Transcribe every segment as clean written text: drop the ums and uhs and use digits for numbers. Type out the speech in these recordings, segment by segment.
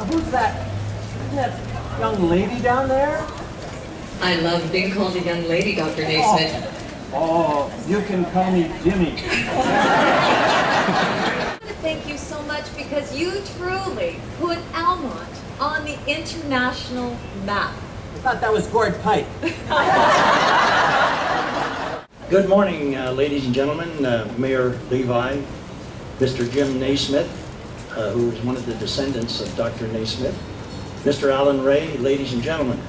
Who's that? Isn't that young lady down there? I love being called a young lady, Dr. Naismith. Oh, you can call me Jimmy. Thank you so much because you truly put Almonte on the international map. I thought that was Gord Pike. Good morning, ladies and gentlemen, Mayor Levi, Mr. Jim Naismith, who is one of the descendants of Dr. Naismith, Mr. Alan Ray, ladies and gentlemen.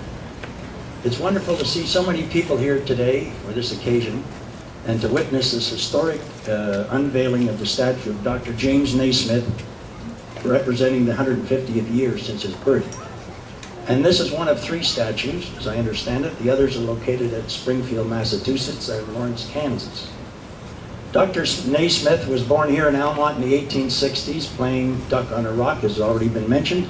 It's wonderful to see so many people here today for this occasion and to witness this historic unveiling of the statue of Dr. James Naismith, representing the 150th year since his birth. And this is one of 3 statues, as I understand it. The others are located at Springfield, Massachusetts, and Lawrence, Kansas. Dr. Naismith was born here in Almonte in the 1860s, playing duck on a rock, as has already been mentioned.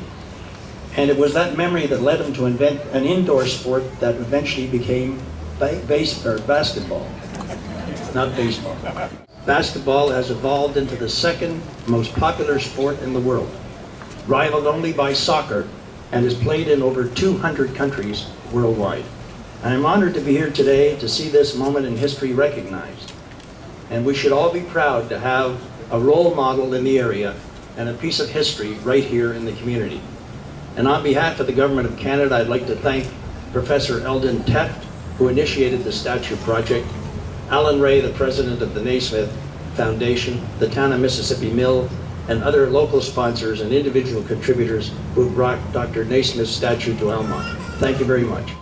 And it was that memory that led him to invent an indoor sport that eventually became basketball, not baseball. Basketball has evolved into the 2nd most popular sport in the world, rivaled only by soccer, and is played in over 200 countries worldwide. And I'm honored to be here today to see this moment in history recognized. And we should all be proud to have a role model in the area and a piece of history right here in the community. And on behalf of the Government of Canada, I'd like to thank Professor Eldon Teft, who initiated the statue project, Alan Ray, the president of the Naismith Foundation, the Town of Mississippi Mill, and other local sponsors and individual contributors who brought Dr. Naismith's statue to Almonte. Thank you very much.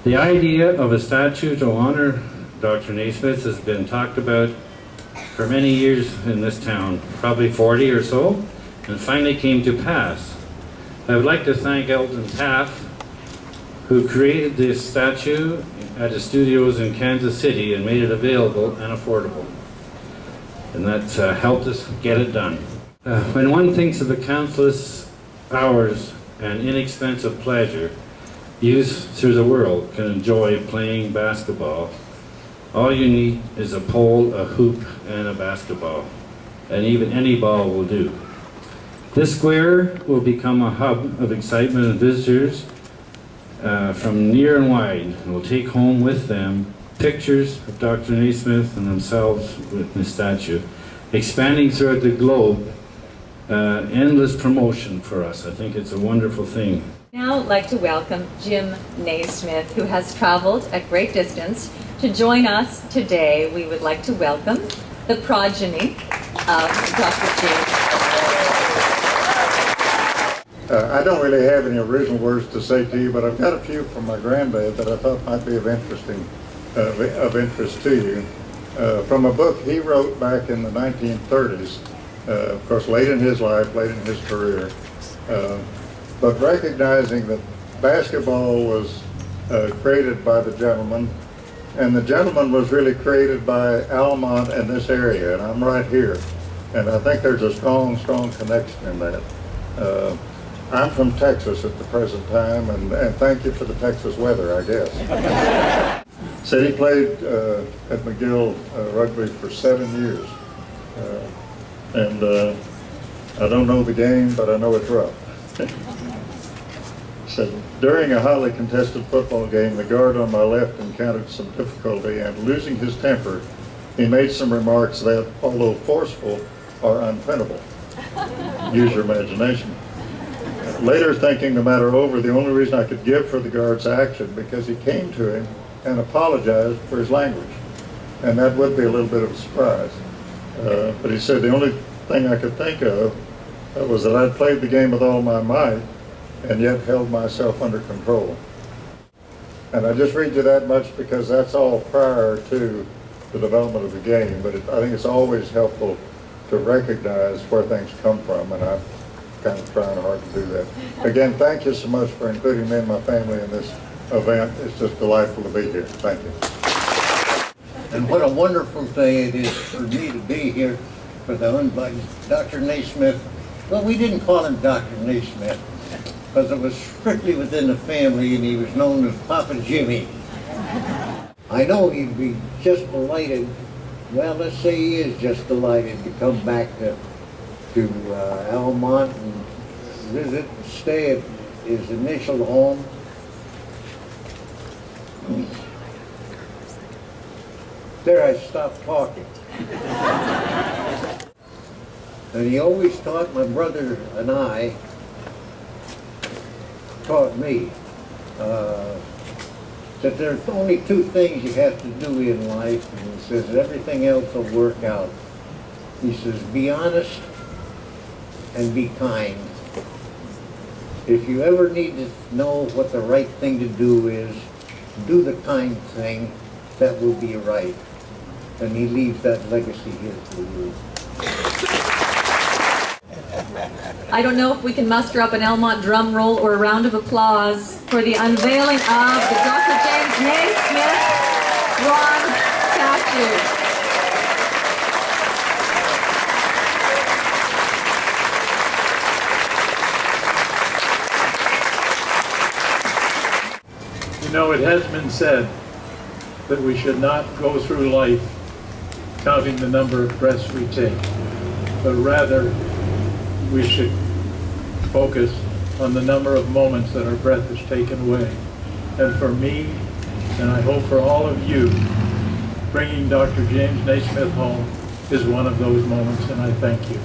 The idea of a statue to honor Dr. Naismith has been talked about for many years in this town, probably 40 or so, and finally came to pass. I would like to thank Eldon Taft, who created this statue at his studios in Kansas City and made it available and affordable. And that's helped us get it done. When one thinks of the countless hours and inexpensive pleasure youth through the world can enjoy playing basketball, all you need is a pole, a hoop, and a basketball. And even any ball will do. This square will become a hub of excitement and visitors from near and wide and will take home with them pictures of Dr. Naismith and themselves with the statue, expanding throughout the globe. Endless promotion for us. I think it's a wonderful thing. Now I'd like to welcome Jim Naismith, who has traveled a great distance to join us today. We would like to welcome the progeny of Dr. James. I don't really have any original words to say to you, but I've got a few from my granddad that I thought might be of interest to you. From a book he wrote back in the 1930s, of course late in his life, late in his career, but recognizing that basketball was created by the gentleman, and the gentleman was really created by Almonte and this area, and I'm right here, and I think there's a strong connection in that. I'm from Texas at the present time, and thank you for the Texas weather, I guess. Said he played at McGill rugby for 7 years. I don't know the game, but I know it's rough. Said, during a highly contested football game, the guard on my left encountered some difficulty, and losing his temper, he made some remarks that, although forceful, are unprintable. Use your imagination. Later, thinking the matter over, the only reason I could give for the guard's action, because he came to him and apologized for his language. And that would be a little bit of a surprise. But he said the only thing I could think of was that I'd played the game with all my might and yet held myself under control. And I just read you that much because that's all prior to the development of the game, but I think it's always helpful to recognize where things come from, and I'm kind of trying hard to do that. Again, thank you so much for including me and my family in this event. It's just delightful to be here. Thank you. And what a wonderful day it is for me to be here for the Unveiling. Dr. Naismith, well, we didn't call him Dr. Naismith because it was strictly within the family and he was known as Papa Jimmy. I know he'd be just delighted, well, let's say he is just delighted to come back to Almonte and visit and stay at his initial home. There I stopped talking. And he always taught my brother and I, taught me, that there's only two things you have to do in life, and he says everything else will work out. He says, be honest and be kind. If you ever need to know what the right thing to do is, do the kind thing, that will be right. And he leaves that legacy here for you. I don't know if we can muster up an Almonte drum roll or a round of applause for the unveiling of the Dr. James Naismith bronze statue. You know, it has been said that we should not go through life counting the number of breaths we take, but rather we should focus on the number of moments that our breath is taken away. And for me, and I hope for all of you, bringing Dr. James Naismith home is one of those moments, and I thank you.